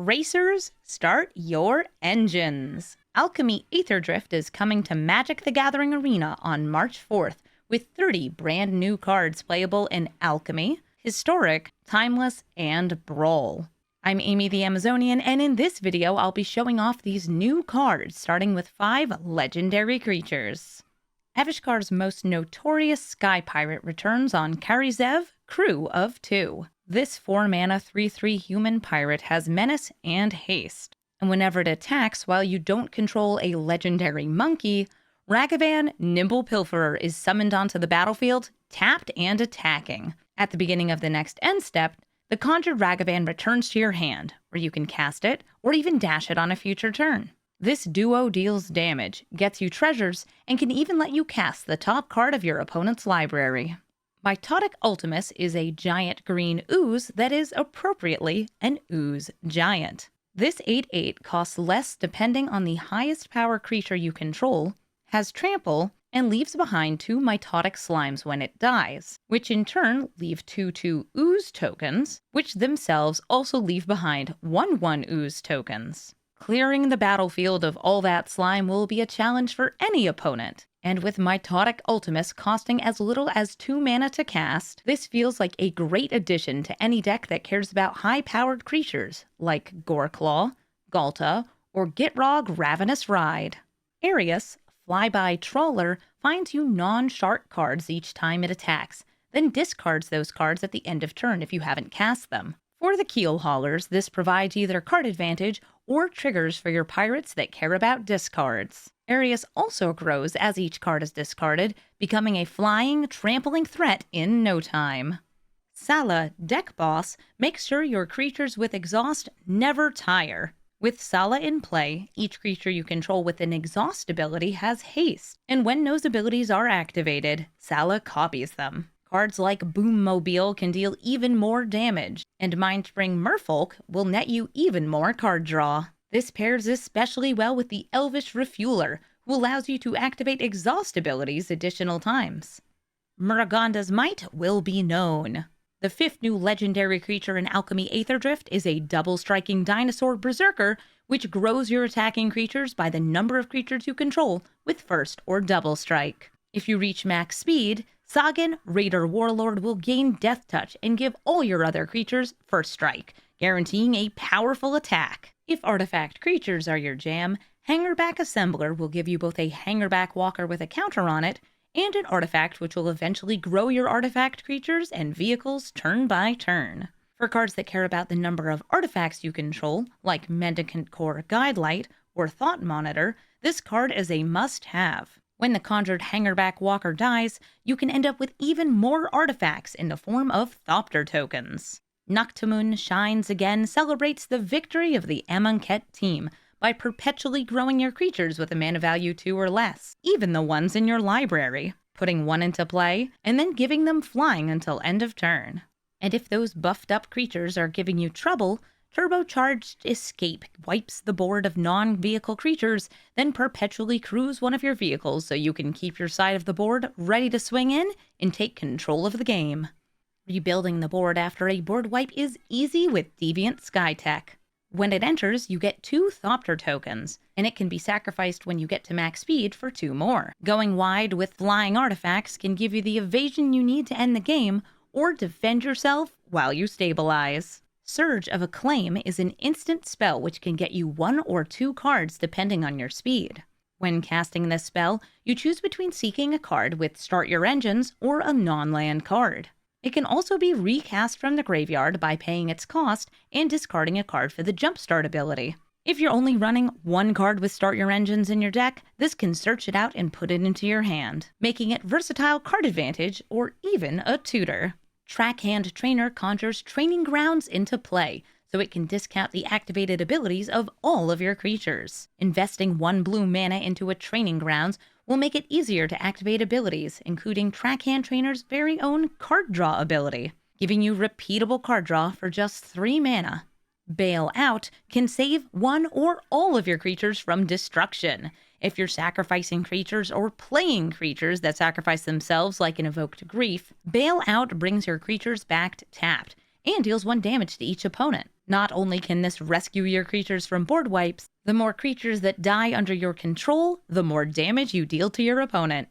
Racers, start your engines! Alchemy Aetherdrift is coming to Magic the Gathering Arena on March 4th with 30 brand new cards playable in Alchemy, Historic, Timeless, and Brawl. I'm Amy the Amazonian, and in this video I'll be showing off these new cards, starting with 5 legendary creatures. Avishkar's most notorious Sky Pirate returns on Karizev, Crew of 2. This 4-mana 3/3 human pirate has menace and haste, and whenever it attacks while you don't control a legendary monkey, Ragavan, Nimble Pilferer, is summoned onto the battlefield, tapped and attacking. At the beginning of the next end step, the conjured Ragavan returns to your hand, where you can cast it or even dash it on a future turn. This duo deals damage, gets you treasures, and can even let you cast the top card of your opponent's library. Mitotic Ultimus is a giant green ooze that is appropriately an ooze giant. This 8/8 costs less depending on the highest power creature you control, has trample, and leaves behind 2 mitotic slimes when it dies, which in turn leave 2/2 ooze tokens, which themselves also leave behind 1/1 ooze tokens. Clearing the battlefield of all that slime will be a challenge for any opponent, and with Mitotic Ultimus costing as little as 2 mana to cast, this feels like a great addition to any deck that cares about high-powered creatures like Goreclaw, Galta, or Gitrog Ravenous Ride. Arius, Flyby Trawler, finds you non-shark cards each time it attacks, then discards those cards at the end of turn if you haven't cast them. For the Keel Haulers, this provides either card advantage or triggers for your pirates that care about discards. Arius also grows as each card is discarded, becoming a flying, trampling threat in no time. Sala, Deck Boss, makes sure your creatures with exhaust never tire. With Sala in play, each creature you control with an exhaust ability has haste, and when those abilities are activated, Sala copies them. Cards like Boom Mobile can deal even more damage, and Mindspring Merfolk will net you even more card draw. This pairs especially well with the Elvish Refueler, who allows you to activate exhaust abilities additional times. Muraganda's might will be known. The 5th new legendary creature in Alchemy Aetherdrift is a double-striking dinosaur berserker, which grows your attacking creatures by the number of creatures you control with first or double strike. If you reach max speed, Sagan, Raider Warlord, will gain Death Touch and give all your other creatures first strike, guaranteeing a powerful attack. If artifact creatures are your jam, Hangerback Assembler will give you both a Hangerback Walker with a counter on it, and an artifact which will eventually grow your artifact creatures and vehicles turn by turn. For cards that care about the number of artifacts you control, like Mendicant Core Guidelight or Thought Monitor, this card is a must-have. When the conjured Hangerback Walker dies, you can end up with even more artifacts in the form of Thopter tokens. Noctimun Shines Again celebrates the victory of the Amonkhet team by perpetually growing your creatures with a mana value 2 or less, even the ones in your library, putting 1 into play, and then giving them flying until end of turn. And if those buffed up creatures are giving you trouble, Turbocharged Escape wipes the board of non-vehicle creatures, then perpetually crews one of your vehicles so you can keep your side of the board ready to swing in and take control of the game. Rebuilding the board after a board wipe is easy with Deviant Skytech. When it enters, you get 2 Thopter tokens, and it can be sacrificed when you get to max speed for 2 more. Going wide with flying artifacts can give you the evasion you need to end the game, or defend yourself while you stabilize. Surge of Acclaim is an instant spell which can get you 1 or 2 cards depending on your speed. When casting this spell, you choose between seeking a card with Start Your Engines or a non-land card. It can also be recast from the graveyard by paying its cost and discarding a card for the Jumpstart ability. If you're only running 1 card with Start Your Engines in your deck, this can search it out and put it into your hand, making it versatile card advantage or even a tutor. Trackhand Trainer conjures Training Grounds into play, so it can discount the activated abilities of all of your creatures. Investing 1 blue mana into a Training Grounds will make it easier to activate abilities, including Trackhand Trainer's very own Card Draw ability, giving you repeatable card draw for just 3 mana. Bail Out can save 1 or all of your creatures from destruction. If you're sacrificing creatures or playing creatures that sacrifice themselves like an Evoked Grief, Bail Out brings your creatures back tapped, and deals 1 damage to each opponent. Not only can this rescue your creatures from board wipes, the more creatures that die under your control, the more damage you deal to your opponent.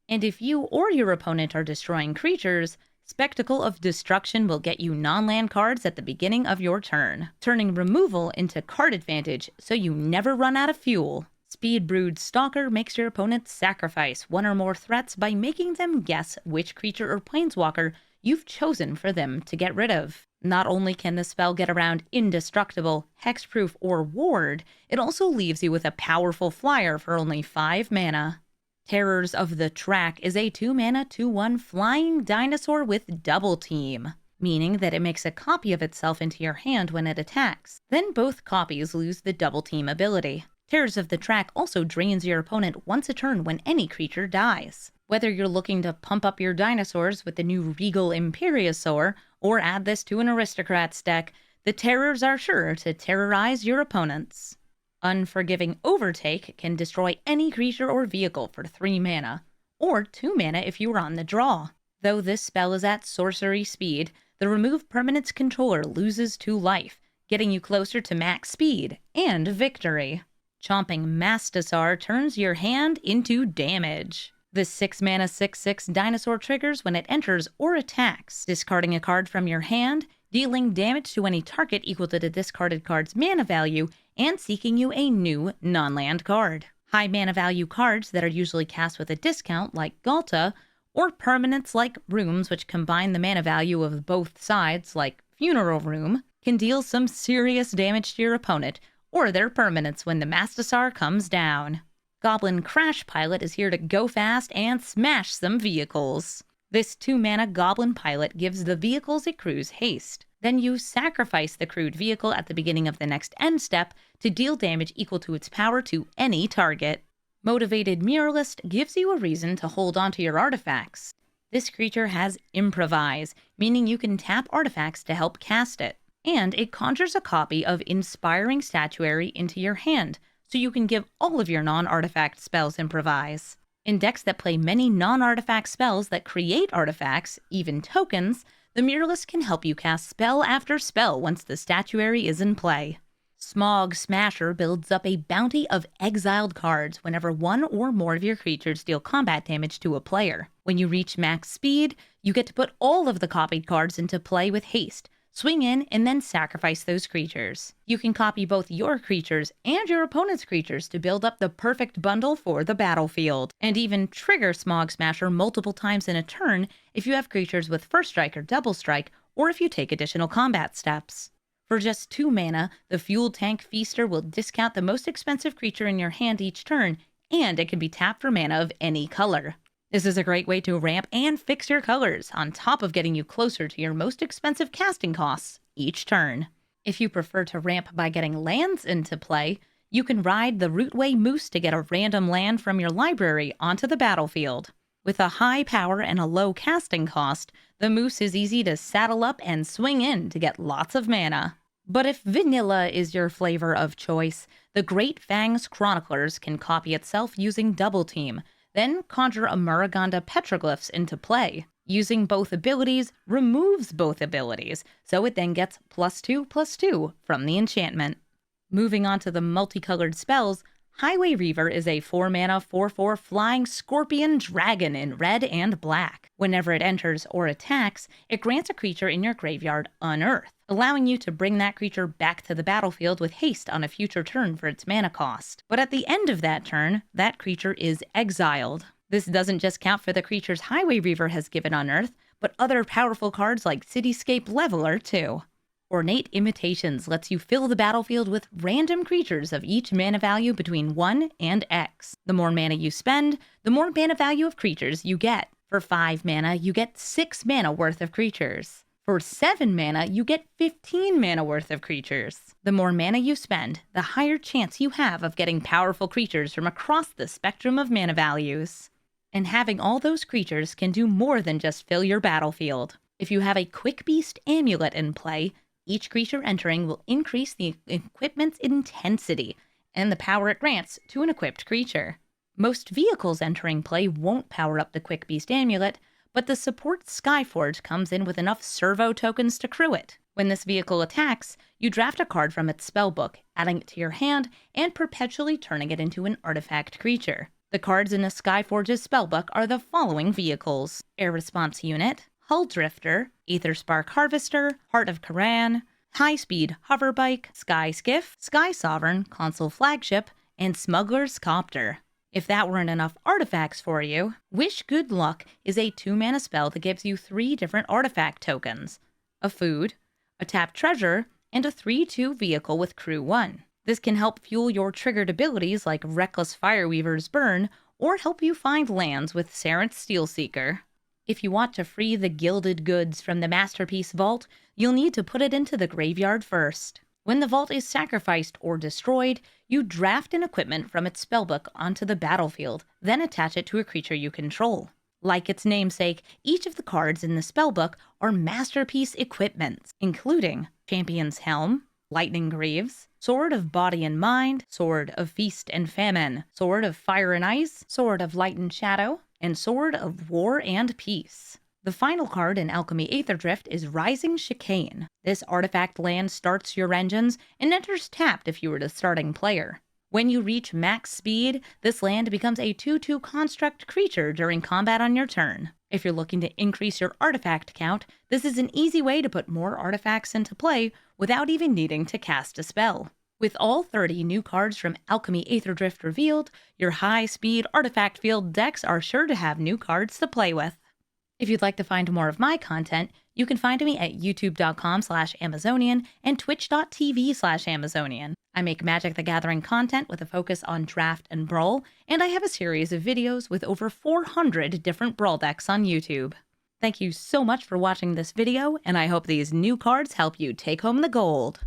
And if you or your opponent are destroying creatures, Spectacle of Destruction will get you non-land cards at the beginning of your turn, turning removal into card advantage so you never run out of fuel. Speedbrood Stalker makes your opponent sacrifice 1 or more threats by making them guess which creature or planeswalker you've chosen for them to get rid of. Not only can the spell get around Indestructible, Hexproof, or Ward, it also leaves you with a powerful flyer for only 5 mana. Terrors of the Track is a 2-mana 2/1 flying dinosaur with Double Team, meaning that it makes a copy of itself into your hand when it attacks. Then both copies lose the Double Team ability. Terrors of the Track also drains your opponent once a turn when any creature dies. Whether you're looking to pump up your dinosaurs with the new Regal Imperiosaur, or add this to an Aristocrats deck, the terrors are sure to terrorize your opponents. Unforgiving Overtake can destroy any creature or vehicle for 3 mana, or 2 mana if you are on the draw. Though this spell is at sorcery speed, the Remove Permanent's controller loses 2 life, getting you closer to max speed and victory. Chomping Mastasar turns your hand into damage. This 6-mana 6/6 dinosaur triggers when it enters or attacks, discarding a card from your hand, dealing damage to any target equal to the discarded card's mana value, and seeking you a new non-land card. High mana value cards that are usually cast with a discount, like Galta, or permanents like Rooms, which combine the mana value of both sides, like Funeral Room, can deal some serious damage to your opponent, or their permanents when the Mastasar comes down. Goblin Crash Pilot is here to go fast and smash some vehicles. This 2-mana Goblin Pilot gives the vehicles it crews haste. Then you sacrifice the crewed vehicle at the beginning of the next end step to deal damage equal to its power to any target. Motivated Muralist gives you a reason to hold onto your artifacts. This creature has Improvise, meaning you can tap artifacts to help cast it. And it conjures a copy of Inspiring Statuary into your hand, so you can give all of your non-artifact spells Improvise. In decks that play many non-artifact spells that create artifacts, even tokens, the Muralist can help you cast spell after spell once the statuary is in play. Smog Smasher builds up a bounty of exiled cards whenever 1 or more of your creatures deal combat damage to a player. When you reach max speed, you get to put all of the copied cards into play with haste, swing in, and then sacrifice those creatures. You can copy both your creatures and your opponent's creatures to build up the perfect bundle for the battlefield, and even trigger Smog Smasher multiple times in a turn if you have creatures with First Strike or Double Strike, or if you take additional combat steps. For just 2 mana, the Fuel Tank Feaster will discount the most expensive creature in your hand each turn, and it can be tapped for mana of any color. This is a great way to ramp and fix your colors, on top of getting you closer to your most expensive casting costs each turn. If you prefer to ramp by getting lands into play, you can ride the Rootway Moose to get a random land from your library onto the battlefield. With a high power and a low casting cost, the Moose is easy to saddle up and swing in to get lots of mana. But if vanilla is your flavor of choice, the Great Fangs Chroniclers can copy itself using Double Team, then conjure a Muraganda Petroglyphs into play. Using both abilities removes both abilities, so it then gets +2/+2 from the enchantment. Moving on to the multicolored spells, Highway Reaver is a 4-mana 4/4 flying scorpion dragon in red and black. Whenever it enters or attacks, it grants a creature in your graveyard Unearth, allowing you to bring that creature back to the battlefield with haste on a future turn for its mana cost. But at the end of that turn, that creature is exiled. This doesn't just count for the creatures Highway Reaver has given Unearth, but other powerful cards like Cityscape Leveler too. Ornate Imitations lets you fill the battlefield with random creatures of each mana value between 1 and X. The more mana you spend, the more mana value of creatures you get. For 5 mana, you get 6 mana worth of creatures. For 7 mana, you get 15 mana worth of creatures. The more mana you spend, the higher chance you have of getting powerful creatures from across the spectrum of mana values. And having all those creatures can do more than just fill your battlefield. If you have a Quick Beast Amulet in play, each creature entering will increase the equipment's intensity and the power it grants to an equipped creature. Most vehicles entering play won't power up the Quick Beast Amulet, but the support Skyforge comes in with enough servo tokens to crew it. When this vehicle attacks, you draft a card from its spellbook, adding it to your hand and perpetually turning it into an artifact creature. The cards in the Skyforge's spellbook are the following vehicles: Air Response Unit, Hull Drifter, Aetherspark Harvester, Heart of Karan, High Speed Hoverbike, Sky Skiff, Sky Sovereign, Console Flagship, and Smuggler's Copter. If that weren't enough artifacts for you, Wish Good Luck is a 2-mana spell that gives you 3 different artifact tokens: a food, a tapped treasure, and a 3/2 vehicle with Crew 1. This can help fuel your triggered abilities like Reckless Fireweaver's Burn, or help you find lands with Sarant's Steelseeker. If you want to free the gilded goods from the Masterpiece Vault, you'll need to put it into the graveyard first. When the vault is sacrificed or destroyed, you draft an equipment from its spellbook onto the battlefield, then attach it to a creature you control. Like its namesake, each of the cards in the spellbook are Masterpiece equipments, including Champion's Helm, Lightning Greaves, Sword of Body and Mind, Sword of Feast and Famine, Sword of Fire and Ice, Sword of Light and Shadow, and Sword of War and Peace. The final card in Alchemy Aetherdrift is Rising Chicane. This artifact land starts your engines and enters tapped if you were the starting player. When you reach max speed, this land becomes a 2/2 construct creature during combat on your turn. If you're looking to increase your artifact count, this is an easy way to put more artifacts into play without even needing to cast a spell. With all 30 new cards from Alchemy Aetherdrift revealed, your high-speed artifact field decks are sure to have new cards to play with. If you'd like to find more of my content, you can find me at youtube.com/Amazonian and twitch.tv/Amazonian. I make Magic the Gathering content with a focus on draft and brawl, and I have a series of videos with over 400 different brawl decks on YouTube. Thank you so much for watching this video, and I hope these new cards help you take home the gold.